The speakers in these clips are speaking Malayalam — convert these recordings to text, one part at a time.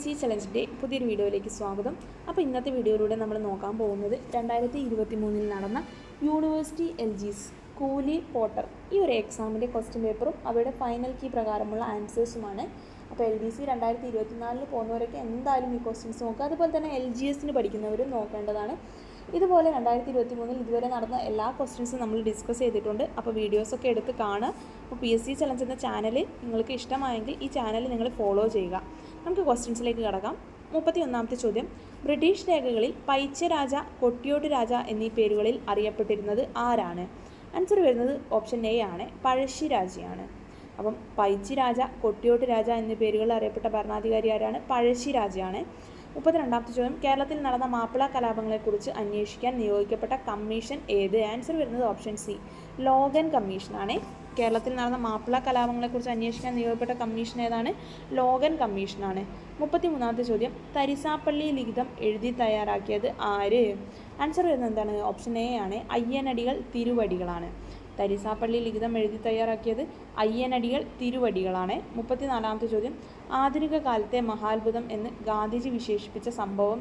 ചലഞ്ചിൻ്റെ പുതിയൊരു വീഡിയോയിലേക്ക് സ്വാഗതം. അപ്പോൾ ഇന്നത്തെ വീഡിയോയിലൂടെ നമ്മൾ നോക്കാൻ പോകുന്നത് 2023 നടന്ന യൂണിവേഴ്സിറ്റി LGS കൂലി പോർട്ടർ ഈ ഒരു എക്സാമിൻ്റെ ക്വസ്റ്റ്യൻ പേപ്പറും അവയുടെ ഫൈനൽ കീ പ്രകാരമുള്ള ആൻസേഴ്സുമാണ്. അപ്പോൾ LDC 2024 പോകുന്നവരൊക്കെ എന്തായാലും ഈ ക്വസ്റ്റ്യൻസ് നോക്കുക. അതുപോലെ തന്നെ LGSന് പഠിക്കുന്നവരും നോക്കേണ്ടതാണ്. ഇതുപോലെ 2023 ഇതുവരെ നടന്ന എല്ലാ ക്വസ്റ്റ്യൻസും നമ്മൾ ഡിസ്കസ് ചെയ്തിട്ടുണ്ട്. അപ്പോൾ വീഡിയോസൊക്കെ എടുത്ത് കാണുക. അപ്പോൾ PSC ചലഞ്ച് എന്ന ചാനൽ നിങ്ങൾക്ക് ഇഷ്ടമായെങ്കിൽ ഈ ചാനൽ നിങ്ങൾ ഫോളോ ചെയ്യുക. നമുക്ക് ക്വസ്റ്റ്യൻസിലേക്ക് കടക്കാം. 31ാമത്തെ ചോദ്യം, ബ്രിട്ടീഷ് രേഖകളിൽ പൈച്ച രാജ, കൊട്ടിയോട്ട് രാജ എന്നീ പേരുകളിൽ അറിയപ്പെട്ടിരുന്നത് ആരാണ്? ആൻസർ വരുന്നത് ഓപ്ഷൻ എ ആണ്, പഴശ്ശി രാജയാണ്. അപ്പം പൈച്ചി രാജ, കൊട്ടിയോട്ട് രാജ എന്നീ പേരുകളിൽ അറിയപ്പെട്ട ഭരണാധികാരി ആരാണ്? പഴശ്ശി രാജയാണ്. 32ാമത്തെ ചോദ്യം, കേരളത്തിൽ നടന്ന മാപ്പിള കലാപങ്ങളെക്കുറിച്ച് അന്വേഷിക്കാൻ നിയോഗിക്കപ്പെട്ട കമ്മീഷൻ ഏത്? ആൻസർ വരുന്നത് ഓപ്ഷൻ സി, ലോഗൻ കമ്മീഷനാണ്. കേരളത്തിൽ നടന്ന മാപ്പിള കലാപങ്ങളെക്കുറിച്ച് അന്വേഷിക്കാൻ നിയോഗിക്കപ്പെട്ട കമ്മീഷൻ ഏതാണ്? ലോഗൻ കമ്മീഷനാണ്. 33ാമത്തെ ചോദ്യം, തരിസാപ്പള്ളി ലിഖിതം എഴുതി തയ്യാറാക്കിയത് ആര്? ആൻസർ വരുന്നത് എന്താണ്? ഓപ്ഷൻ എ ആണ്, അയ്യനടികൾ തിരുവടികളാണ്. തരിസാപ്പള്ളി ലിഖിതം എഴുതി തയ്യാറാക്കിയത് അയ്യനടികൾ തിരുവടികളാണ്. 34ാമത്തെ ചോദ്യം, ആധുനിക കാലത്തെ മഹാത്ഭുതം എന്ന് ഗാന്ധിജി വിശേഷിപ്പിച്ച സംഭവം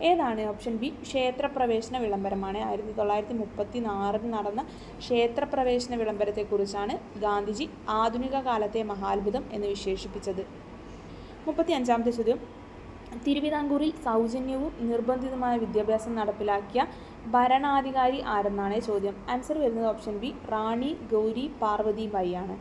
ഏതാണ്? ഓപ്ഷൻ ബി, ക്ഷേത്രപ്രവേശന വിളംബരമാണ്. 1934 നടന്ന ക്ഷേത്രപ്രവേശന വിളംബരത്തെക്കുറിച്ചാണ് ഗാന്ധിജി ആധുനിക കാലത്തെ മഹാത്ഭുതം എന്ന് വിശേഷിപ്പിച്ചത്. 35ാമത്തെ ചോദ്യം, തിരുവിതാംകൂറിൽ സൗജന്യവും നിർബന്ധിതമായ വിദ്യാഭ്യാസം നടപ്പിലാക്കിയ ഭരണാധികാരി ആരെന്നാണ് ചോദ്യം. ആൻസർ വരുന്നത് ഓപ്ഷൻ ബി, റാണി ഗൗരി പാർവതിബായി ആണ്.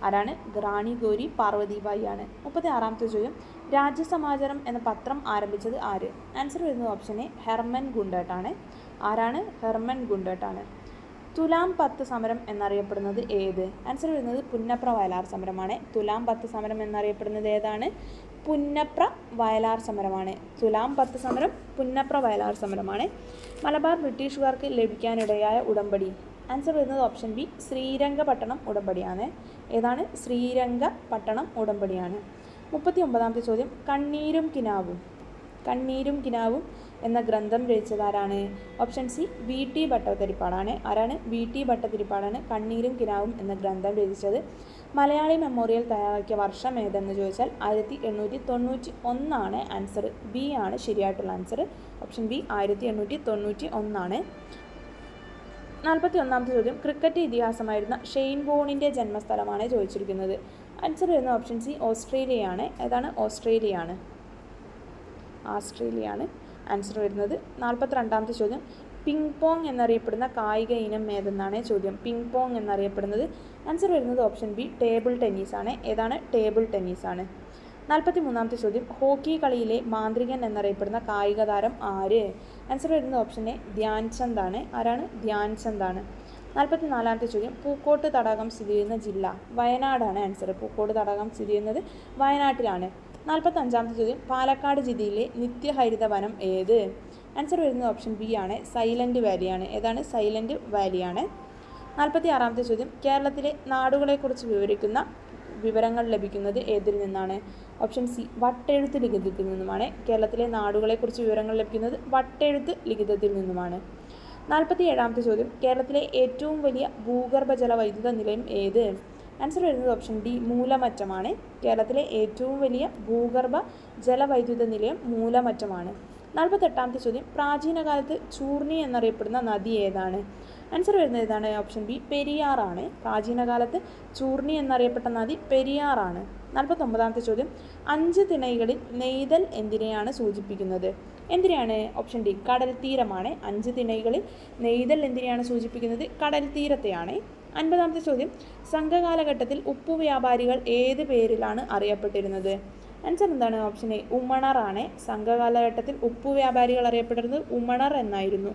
ആരാണ്? റാണി ഗൗരി പാർവതിബായി ആണ്. 36ാമത്തെ ചോദ്യം, രാജ്യസമാചാരം എന്ന പത്രം ആരംഭിച്ചത് ആര്? ആൻസർ വരുന്നത് ഓപ്ഷൻ എ, ഹെർമൻ ഗുണ്ടട്ടാണ്. ആരാണ്? ഹെർമൻ ഗുണ്ടട്ടാണ്. തുലാം 10 സമരം എന്നറിയപ്പെടുന്നത് ഏത്? ആൻസർ വരുന്നത് പുന്നപ്ര വയലാർ സമരമാണ്. തുലാം 10 സമരം എന്നറിയപ്പെടുന്നത് ഏതാണ്? പുന്നപ്ര വയലാർ സമരമാണ്. തുലാം 10 സമരം പുന്നപ്ര വയലാർ സമരമാണ്. മലബാർ ബ്രിട്ടീഷുകാർക്ക് ലഭിക്കാനിടയായ ഉടമ്പടി? ആൻസർ വരുന്നത് ഓപ്ഷൻ ബി, ശ്രീരംഗപട്ടണം ഉടമ്പടിയാണ്. ഏതാണ്? ശ്രീരംഗപട്ടണം ഉടമ്പടിയാണ്. 39ാമത്തെ ചോദ്യം, കണ്ണീരും കിനാവും എന്ന ഗ്രന്ഥം രചിച്ചതാരാണ്? ഓപ്ഷൻ സി, VT ഭട്ടതിരിപ്പാടാണ്. ആരാണ്? VT ഭട്ടതിരിപ്പാടാണ് കണ്ണീരും കിനാവും എന്ന ഗ്രന്ഥം രചിച്ചത്. മലയാളി മെമ്മോറിയൽ തയ്യാറാക്കിയ വർഷം ഏതെന്ന് ചോദിച്ചാൽ 1891 ആണ്. ആൻസർ ബി ആണ് ശരിയായിട്ടുള്ള ആൻസർ. ഓപ്ഷൻ ബി 1891 ആണ്. 41ാമത്തെ ചോദ്യം, ക്രിക്കറ്റ് ഇതിഹാസമായിരുന്ന ഷെയ്ൻ ബോണിൻ്റെ ജന്മസ്ഥലമാണ് ചോദിച്ചിരിക്കുന്നത്. ആൻസർ വരുന്നത് ഓപ്ഷൻ സി, ഓസ്ട്രേലിയയാണ്. ഏതാണ്? ഓസ്ട്രേലിയയാണ്. ആൻസർ വരുന്നത്. 42ാമത്തെ ചോദ്യം, പിങ് പോങ് എന്നറിയപ്പെടുന്ന കായിക ഇനം ഏതെന്നാണ് ചോദ്യം. പിങ് പോങ് എന്നറിയപ്പെടുന്നത്? ആൻസർ വരുന്നത് ഓപ്ഷൻ ബി, ടേബിൾ ടെന്നീസാണ്. ഏതാണ്? ടേബിൾ ടെന്നീസാണ്. 43ാമത്തെ ചോദ്യം, ഹോക്കി കളിയിലെ മാന്ത്രികൻ എന്നറിയപ്പെടുന്ന കായിക താരം ആര്? ആൻസർ വരുന്നത് ഓപ്ഷൻ എ, ധ്യാൻചന്ദ് ആണ്. ആരാണ്? ധ്യാൻചന്ദ് ആണ്. 44ാമത്തെ ചോദ്യം, പൂക്കോട്ട് തടാകം സ്ഥിതി ചെയ്യുന്ന ജില്ല? വയനാടാണ്. ആൻസർ പൂക്കോട്ട് തടാകം സ്ഥിതി ചെയ്യുന്നത് വയനാട്ടിലാണ്. 45ാമത്തെ ചോദ്യം, പാലക്കാട് ജില്ലയിലെ നിത്യഹരിത വനം ഏത്? ആൻസർ വരുന്നത് ഓപ്ഷൻ ബി ആണ്, സൈലൻറ്റ് വാലിയാണ്. ഏതാണ്? സൈലൻറ്റ് വാലിയാണ്. 46ാമത്തെ ചോദ്യം, കേരളത്തിലെ നാടുകളെക്കുറിച്ച് വിവരിക്കുന്ന വിവരങ്ങൾ ലഭിക്കുന്നത് ഏതിൽ നിന്നാണ്? ഓപ്ഷൻ സി, വട്ടെഴുത്ത് ലിഖിതത്തിൽ നിന്നുമാണ്. കേരളത്തിലെ നാടുകളെക്കുറിച്ച് വിവരങ്ങൾ ലഭിക്കുന്നത് വട്ടെഴുത്ത് ലിഖിതത്തിൽ നിന്നുമാണ്. 47ാമത്തെ ചോദ്യം, കേരളത്തിലെ ഏറ്റവും വലിയ ഭൂഗർഭജല വൈദ്യുത നിലയം ഏത്? ആൻസർ വരുന്നത് ഓപ്ഷൻ ഡി, മൂലമറ്റമാണ്. കേരളത്തിലെ ഏറ്റവും വലിയ ഭൂഗർഭ ജലവൈദ്യുത നിലയം മൂലമറ്റമാണ്. 48ാമത്തെ ചോദ്യം, പ്രാചീന കാലത്ത് ചൂർണി എന്നറിയപ്പെടുന്ന നദി ഏതാണ്? ആൻസർ വരുന്നത് ഏതാണ്? ഓപ്ഷൻ ബി, പെരിയാറാണ്. പ്രാചീന കാലത്ത് ചൂർണി എന്നറിയപ്പെട്ട നദി പെരിയാറാണ്. 49ാമത്തെ ചോദ്യം, 5 തിണൈകളിൽ നെയ്തൽ എന്തിനെയാണ് സൂചിപ്പിക്കുന്നത്? എന്തിനെയാണ്? ഓപ്ഷൻ ഡി, കടൽ തീരമാണ്. 5 തിണൈകളിൽ നെയ്തൽ എന്തിനെയാണ് സൂചിപ്പിക്കുന്നത്? കടൽ തീരത്തെയാണ്. 50ാമത്തെ ചോദ്യം, സംഘകാലഘട്ടത്തിൽ ഉപ്പു വ്യാപാരികൾ ഏത് പേരിലാണ് അറിയപ്പെട്ടിരുന്നത്? ആൻസർ എന്താണ്? Option A, ഉമണറാണ്. സംഘകാലഘട്ടത്തിൽ ഉപ്പു വ്യാപാരികൾ അറിയപ്പെട്ടിരുന്നത് ഉമണർ എന്നായിരുന്നു.